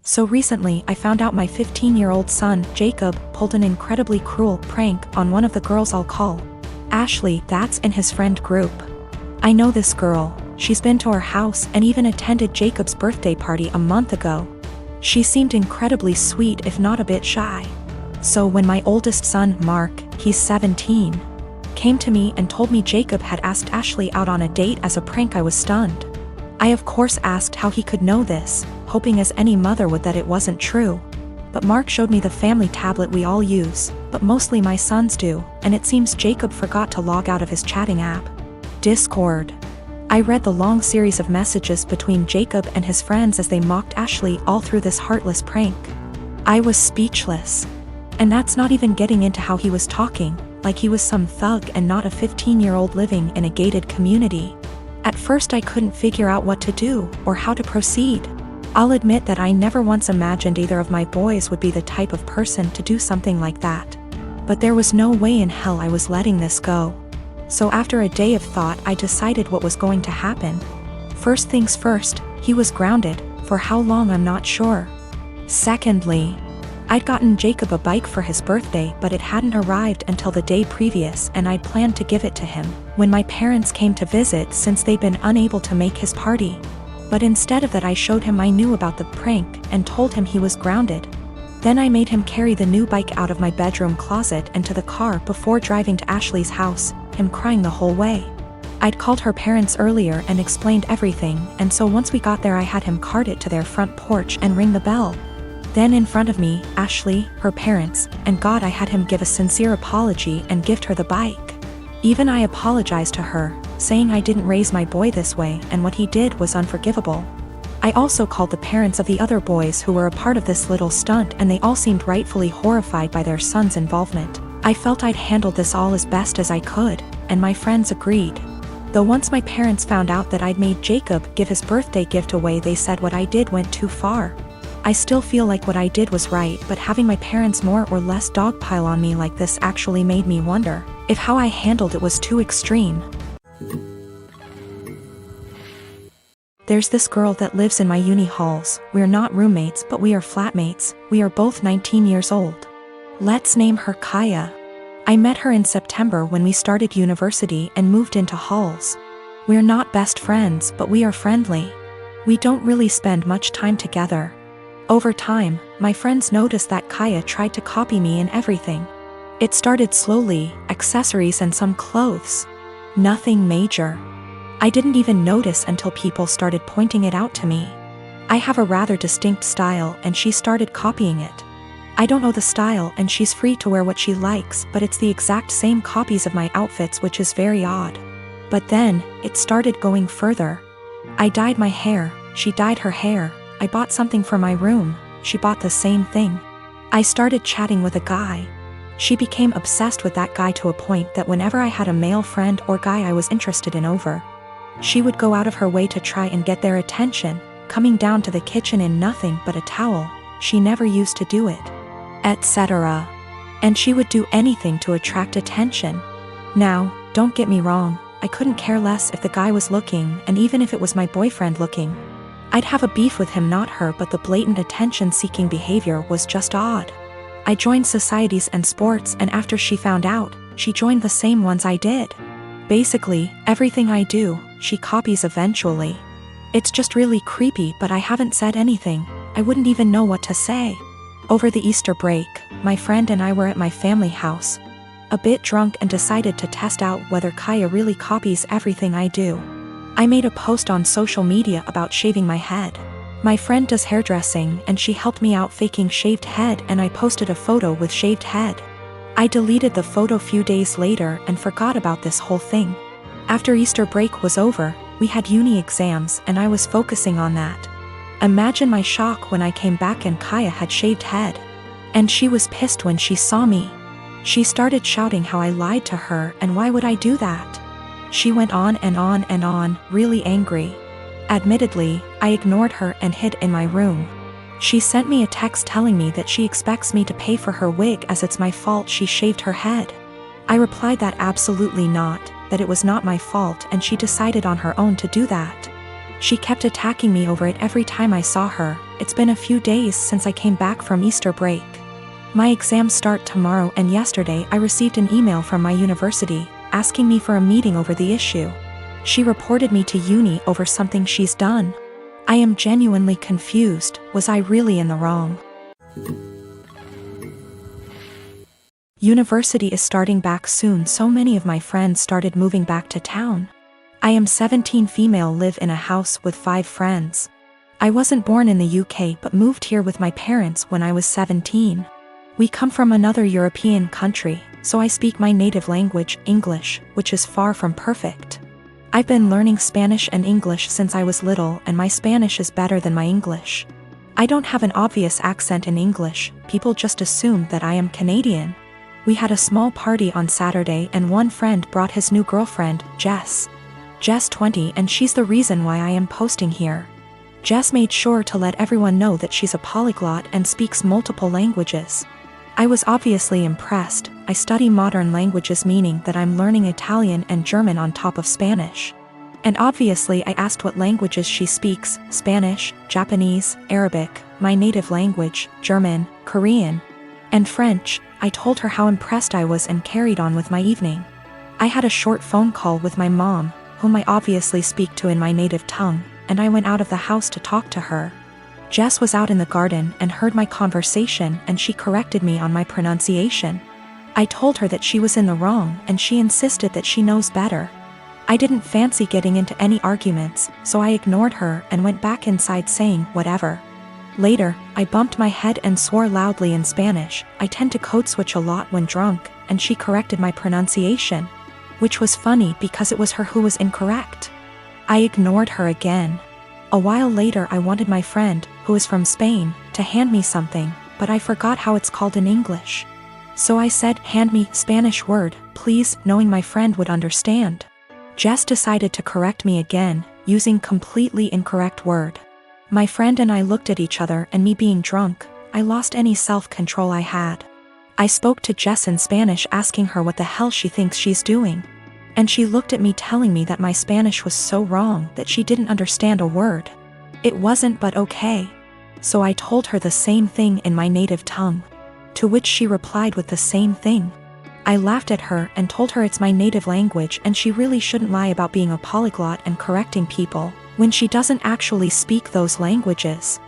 So recently I found out my 15-year-old son, Jacob, pulled an incredibly cruel prank on one of the girls I'll call Ashley, that's in his friend group. I know this girl, she's been to our house and even attended Jacob's birthday party a month ago. She seemed incredibly sweet if not a bit shy. So when my oldest son, Mark, he's 17, came to me and told me Jacob had asked Ashley out on a date as a prank, I was stunned. I of course asked how he could know this, hoping as any mother would that it wasn't true. But Mark showed me the family tablet we all use, but mostly my sons do, and it seems Jacob forgot to log out of his chatting app, Discord. I read the long series of messages between Jacob and his friends as they mocked Ashley all through this heartless prank. I was speechless. And that's not even getting into how he was talking, like he was some thug and not a 15-year-old living in a gated community. At first I couldn't figure out what to do or how to proceed. I'll admit that I never once imagined either of my boys would be the type of person to do something like that. But there was no way in hell I was letting this go. So after a day of thought I decided what was going to happen. First things first, he was grounded, for how long I'm not sure. Secondly, I'd gotten Jacob a bike for his birthday but it hadn't arrived until the day previous and I'd planned to give it to him when my parents came to visit since they'd been unable to make his party. But instead of that I showed him I knew about the prank and told him he was grounded. Then I made him carry the new bike out of my bedroom closet and to the car before driving to Ashley's house, him crying the whole way. I'd called her parents earlier and explained everything, and so once we got there I had him cart it to their front porch and ring the bell. Then in front of me, Ashley, her parents, and God, I had him give a sincere apology and gift her the bike. Even I apologized to her, saying I didn't raise my boy this way and what he did was unforgivable. I also called the parents of the other boys who were a part of this little stunt and they all seemed rightfully horrified by their son's involvement. I felt I'd handled this all as best as I could, and my friends agreed. Though once my parents found out that I'd made Jacob give his birthday gift away they said what I did went too far. I still feel like what I did was right, but having my parents more or less dogpile on me like this actually made me wonder if how I handled it was too extreme. There's this girl that lives in my uni halls. We're not roommates but we are flatmates. We are both 19 years old. Let's name her Kaya. I met her in September when we started university and moved into halls. We're not best friends but we are friendly. We don't really spend much time together. Over time, my friends noticed that Kaya tried to copy me in everything. It started slowly, accessories and some clothes. Nothing major. I didn't even notice until people started pointing it out to me. I have a rather distinct style and she started copying it. I don't know the style and she's free to wear what she likes, but it's the exact same copies of my outfits, which is very odd. But then, it started going further. I dyed my hair, she dyed her hair. I bought something for my room, she bought the same thing. I started chatting with a guy. She became obsessed with that guy to a point that whenever I had a male friend or guy I was interested in over, she would go out of her way to try and get their attention, coming down to the kitchen in nothing but a towel. She never used to do it, etc. And she would do anything to attract attention. Now, don't get me wrong, I couldn't care less if the guy was looking, and even if it was my boyfriend looking. I'd have a beef with him, not her, but the blatant attention-seeking behavior was just odd. I joined societies and sports, and after she found out, she joined the same ones I did. Basically, everything I do, she copies eventually. It's just really creepy, but I haven't said anything. I wouldn't even know what to say. Over the Easter break, my friend and I were at my family house, a bit drunk, and decided to test out whether Kaya really copies everything I do. I made a post on social media about shaving my head. My friend does hairdressing and she helped me out faking shaved head, and I posted a photo with shaved head. I deleted the photo few days later and forgot about this whole thing. After Easter break was over, we had uni exams and I was focusing on that. Imagine my shock when I came back and Kaya had shaved head. And she was pissed when she saw me. She started shouting how I lied to her and why would I do that. She went on and on and on, really angry. Admittedly, I ignored her and hid in my room. She sent me a text telling me that she expects me to pay for her wig as it's my fault she shaved her head. I replied that absolutely not, that it was not my fault and she decided on her own to do that. She kept attacking me over it every time I saw her. It's been a few days since I came back from Easter break. My exams start tomorrow, and yesterday I received an email from my university asking me for a meeting over the issue. She reported me to uni over something she's done. I am genuinely confused. Was I really in the wrong? University is starting back soon, so many of my friends started moving back to town. I am 17 female, live in a house with 5 friends. I wasn't born in the UK but moved here with my parents when I was 17. We come from another European country, so I speak my native language, English, which is far from perfect. I've been learning Spanish and English since I was little, and my Spanish is better than my English. I don't have an obvious accent in English, people just assume that I am Canadian. We had a small party on Saturday and one friend brought his new girlfriend, Jess. Jess 20, and she's the reason why I am posting here. Jess made sure to let everyone know that she's a polyglot and speaks multiple languages. I was obviously impressed. I study modern languages, meaning that I'm learning Italian and German on top of Spanish. And obviously I asked what languages she speaks: Spanish, Japanese, Arabic, my native language, German, Korean, and French. I told her how impressed I was and carried on with my evening. I had a short phone call with my mom, whom I obviously speak to in my native tongue, and I went out of the house to talk to her. Jess was out in the garden and heard my conversation, and she corrected me on my pronunciation. I told her that she was in the wrong, and she insisted that she knows better. I didn't fancy getting into any arguments, so I ignored her and went back inside saying whatever. Later, I bumped my head and swore loudly in Spanish. I tend to code switch a lot when drunk, and she corrected my pronunciation, which was funny because it was her who was incorrect. I ignored her again. A while later I wanted my friend, who is from Spain, to hand me something, but I forgot how it's called in English. So I said, "Hand me Spanish word, please," knowing my friend would understand. Jess decided to correct me again, using completely incorrect word. My friend and I looked at each other, and me being drunk, I lost any self-control I had. I spoke to Jess in Spanish asking her what the hell she thinks she's doing. And she looked at me telling me that my Spanish was so wrong that she didn't understand a word. It wasn't, but okay. So I told her the same thing in my native tongue, to which she replied with the same thing. I laughed at her and told her it's my native language and she really shouldn't lie about being a polyglot and correcting people when she doesn't actually speak those languages.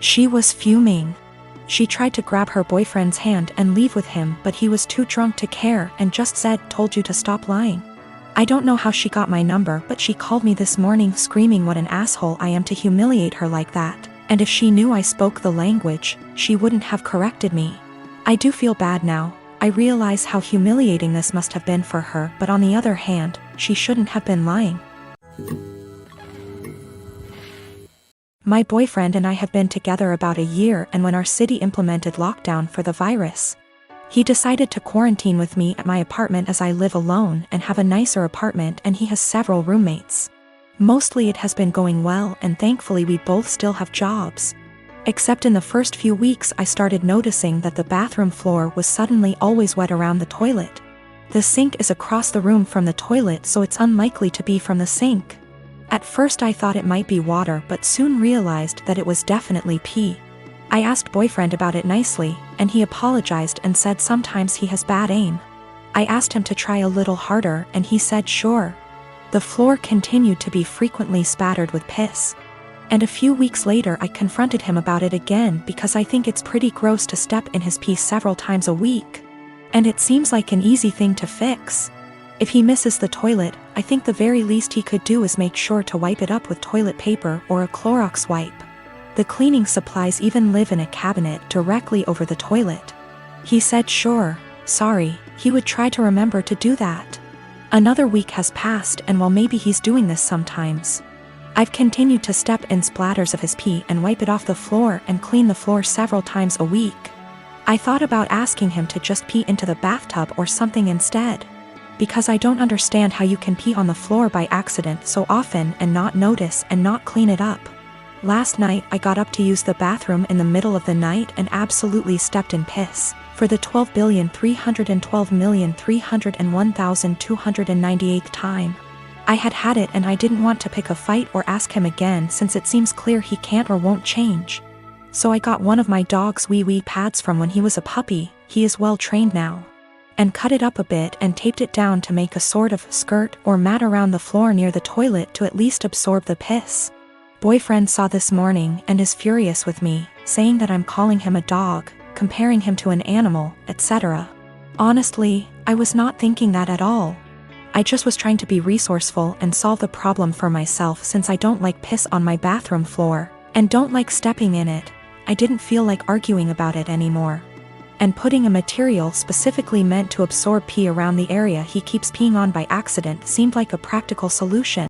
She was fuming. She tried to grab her boyfriend's hand and leave with him, but he was too drunk to care and just said, "Told you to stop lying." I don't know how she got my number, but she called me this morning screaming what an asshole I am to humiliate her like that, and if she knew I spoke the language, she wouldn't have corrected me. I do feel bad now. I realize how humiliating this must have been for her, but on the other hand, she shouldn't have been lying. My boyfriend and I have been together about a year, and when our city implemented lockdown for the virus, he decided to quarantine with me at my apartment as I live alone and have a nicer apartment, and he has several roommates. Mostly it has been going well, and thankfully we both still have jobs. Except in the first few weeks I started noticing that the bathroom floor was suddenly always wet around the toilet. The sink is across the room from the toilet, so it's unlikely to be from the sink. At first I thought it might be water, but soon realized that it was definitely pee. I asked boyfriend about it nicely, and he apologized and said sometimes he has bad aim. I asked him to try a little harder, and he said sure. The floor continued to be frequently spattered with piss. And a few weeks later I confronted him about it again because I think it's pretty gross to step in his pee several times a week. And it seems like an easy thing to fix. If he misses the toilet, I think the very least he could do is make sure to wipe it up with toilet paper or a Clorox wipe. The cleaning supplies even live in a cabinet directly over the toilet. He said sure, sorry, he would try to remember to do that. Another week has passed, and while maybe he's doing this sometimes, I've continued to step in splatters of his pee and wipe it off the floor and clean the floor several times a week. I thought about asking him to just pee into the bathtub or something instead, because I don't understand how you can pee on the floor by accident so often and not notice and not clean it up. Last night I got up to use the bathroom in the middle of the night and absolutely stepped in piss, for the 12,312,301,298th time. I had had it and I didn't want to pick a fight or ask him again since it seems clear he can't or won't change. So I got one of my dog's wee pads from when he was a puppy, he is well trained now, and cut it up a bit and taped it down to make a sort of skirt or mat around the floor near the toilet to at least absorb the piss. Boyfriend saw this morning and is furious with me, saying that I'm calling him a dog, comparing him to an animal, etc. Honestly, I was not thinking that at all. I just was trying to be resourceful and solve the problem for myself since I don't like piss on my bathroom floor, and don't like stepping in it. I didn't feel like arguing about it anymore. And putting a material specifically meant to absorb pee around the area he keeps peeing on by accident seemed like a practical solution.